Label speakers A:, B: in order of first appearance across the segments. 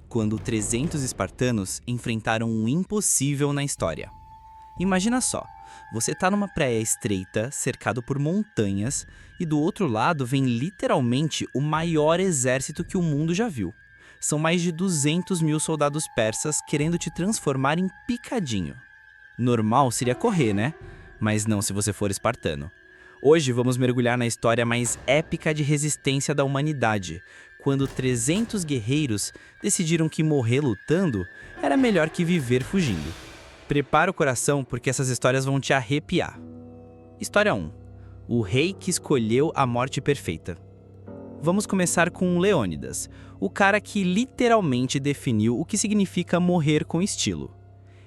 A: quando 300 espartanos enfrentaram um impossível na história. Imagina só, você está numa praia estreita, cercado por montanhas, e do outro lado vem literalmente o maior exército que o mundo já viu. São mais de 200 mil soldados persas querendo te transformar em picadinho. Normal seria correr, né? Mas não se você for espartano. Hoje vamos mergulhar na história mais épica de resistência da humanidade, quando 300 guerreiros decidiram que morrer lutando era melhor que viver fugindo. Prepara o coração porque essas histórias vão te arrepiar. História 1. O rei que escolheu a morte perfeita. Vamos começar com Leônidas, o cara que literalmente definiu o que significa morrer com estilo.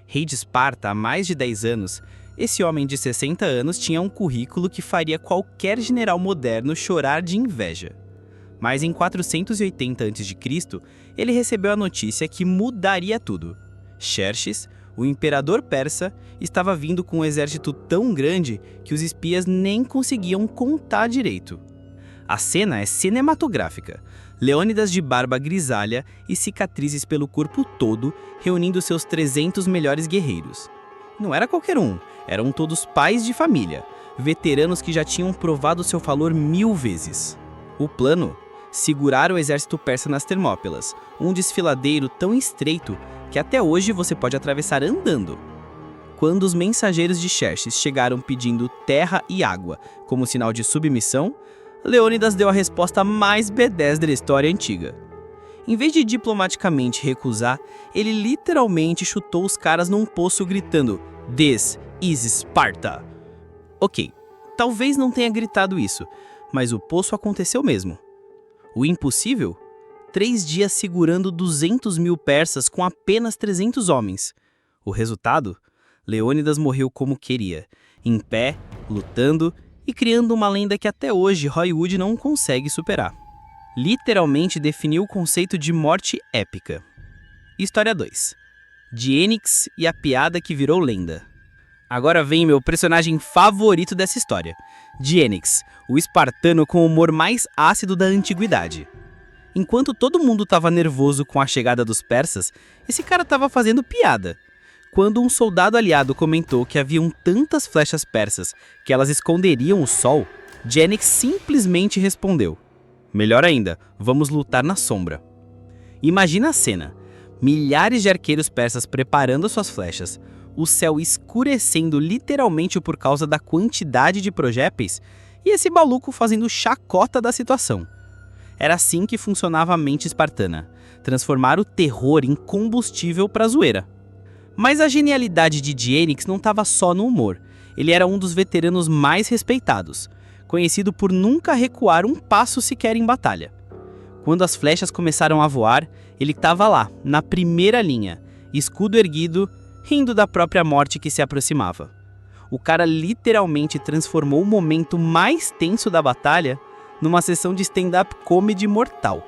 A: Rei de Esparta há mais de 10 anos, esse homem de 60 anos tinha um currículo que faria qualquer general moderno chorar de inveja. Mas em 480 a.C., ele recebeu a notícia que mudaria tudo. Xerxes, o imperador persa, estava vindo com um exército tão grande que os espias nem conseguiam contar direito. A cena é cinematográfica. Leônidas de barba grisalha e cicatrizes pelo corpo todo, reunindo seus 300 melhores guerreiros. Não era qualquer um, eram todos pais de família, veteranos que já tinham provado seu valor 1000 vezes. O plano? Segurar o exército persa nas Termópilas, um desfiladeiro tão estreito que até hoje você pode atravessar andando. Quando os mensageiros de Xerxes chegaram pedindo terra e água como sinal de submissão, Leônidas deu a resposta mais B10 da história antiga. Em vez de diplomaticamente recusar, ele literalmente chutou os caras num poço gritando "This is Sparta!". Ok, talvez não tenha gritado isso, mas o poço aconteceu mesmo. O impossível? 3 dias segurando 200 mil persas com apenas 300 homens. O resultado? Leônidas morreu como queria, em pé, lutando e criando uma lenda que até hoje Hollywood não consegue superar. Literalmente definiu o conceito de morte épica. História 2. Diênix e a piada que virou lenda. Agora vem meu personagem favorito dessa história. Diênix, o espartano com o humor mais ácido da antiguidade. Enquanto todo mundo estava nervoso com a chegada dos persas, esse cara estava fazendo piada. Quando um soldado aliado comentou que haviam tantas flechas persas que elas esconderiam o sol, Diênix simplesmente respondeu: "Melhor ainda, vamos lutar na sombra". Imagina a cena: milhares de arqueiros persas preparando suas flechas, o céu escurecendo literalmente por causa da quantidade de projéteis e esse maluco fazendo chacota da situação. Era assim que funcionava a mente espartana: transformar o terror em combustível para a zoeira. Mas a genialidade de Diênix não estava só no humor. Ele era um dos veteranos mais respeitados, conhecido por nunca recuar um passo sequer em batalha. Quando as flechas começaram a voar, ele estava lá, na primeira linha, escudo erguido, rindo da própria morte que se aproximava. O cara literalmente transformou o momento mais tenso da batalha numa sessão de stand-up comedy mortal.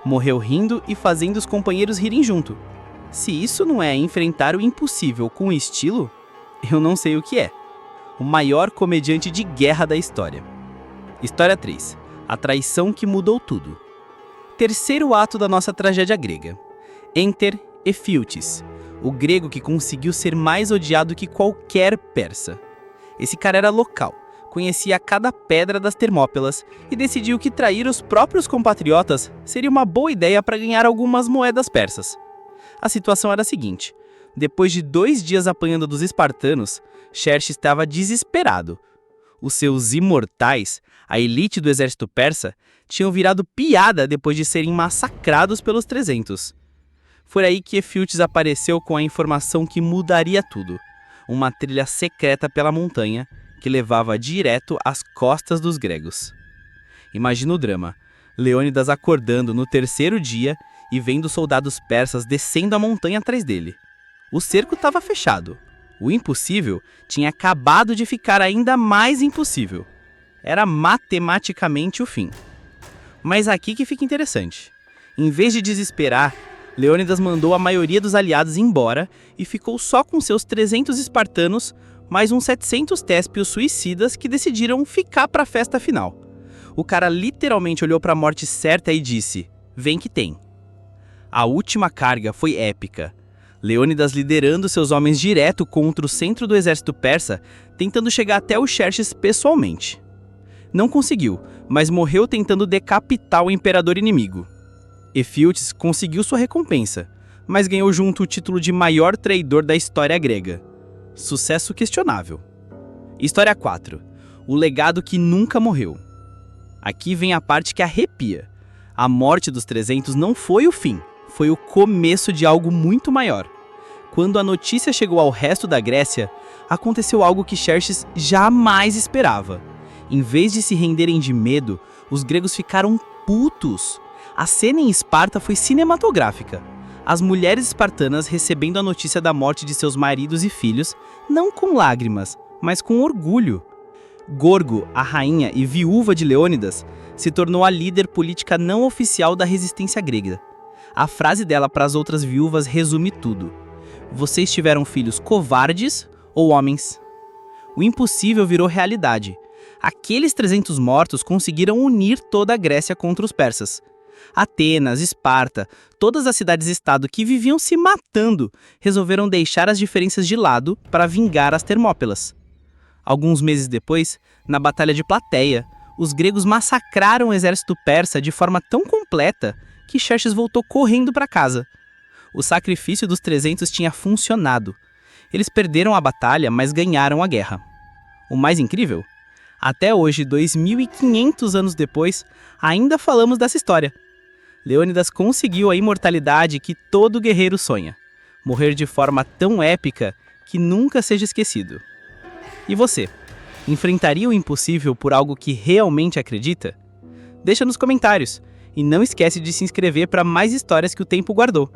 A: Morreu rindo e fazendo os companheiros rirem junto. Se isso não é enfrentar o impossível com estilo, eu não sei o que é. O maior comediante de guerra da história. História 3. A traição que mudou tudo. Terceiro ato da nossa tragédia grega. Enter Ephialtes, o grego que conseguiu ser mais odiado que qualquer persa. Esse cara era local, conhecia cada pedra das Termópilas e decidiu que trair os próprios compatriotas seria uma boa ideia para ganhar algumas moedas persas. A situação era a seguinte: depois de 2 dias apanhando dos espartanos, Xerxes estava desesperado. Os seus imortais, a elite do exército persa, tinham virado piada depois de serem massacrados pelos 300. Foi aí que Ephialtes apareceu com a informação que mudaria tudo: uma trilha secreta pela montanha que levava direto às costas dos gregos. Imagina o drama: Leônidas acordando no terceiro dia e vendo soldados persas descendo a montanha atrás dele. O cerco estava fechado. O impossível tinha acabado de ficar ainda mais impossível. Era matematicamente o fim. Mas aqui que fica interessante. Em vez de desesperar, Leônidas mandou a maioria dos aliados embora e ficou só com seus 300 espartanos, mais uns 700 téspios suicidas que decidiram ficar para a festa final. O cara literalmente olhou para a morte certa e disse: "Vem que tem". A última carga foi épica. Leônidas liderando seus homens direto contra o centro do exército persa, tentando chegar até o Xerxes pessoalmente. Não conseguiu, mas morreu tentando decapitar o imperador inimigo. Efiltes conseguiu sua recompensa, mas ganhou junto o título de maior traidor da história grega. Sucesso questionável. História 4. O legado que nunca morreu. Aqui vem a parte que arrepia. A morte dos 300 não foi o fim, foi o começo de algo muito maior. Quando a notícia chegou ao resto da Grécia, aconteceu algo que Xerxes jamais esperava. Em vez de se renderem de medo, os gregos ficaram putos. A cena em Esparta foi cinematográfica. As mulheres espartanas recebendo a notícia da morte de seus maridos e filhos, não com lágrimas, mas com orgulho. Gorgo, a rainha e viúva de Leônidas, se tornou a líder política não oficial da resistência grega. A frase dela para as outras viúvas resume tudo. Vocês tiveram filhos covardes ou homens? O impossível virou realidade. Aqueles 300 mortos conseguiram unir toda a Grécia contra os persas. Atenas, Esparta, todas as cidades-estado que viviam se matando resolveram deixar as diferenças de lado para vingar as Termópilas. Alguns meses depois, na Batalha de Plateia, os gregos massacraram o exército persa de forma tão completa que Xerxes voltou correndo para casa. O sacrifício dos 300 tinha funcionado. Eles perderam a batalha, mas ganharam a guerra. O mais incrível? Até hoje, 2.500 anos depois, ainda falamos dessa história. Leônidas conseguiu a imortalidade que todo guerreiro sonha. Morrer de forma tão épica que nunca seja esquecido. E você? Enfrentaria o impossível por algo que realmente acredita? Deixa nos comentários. E não esquece de se inscrever para mais histórias que o tempo guardou.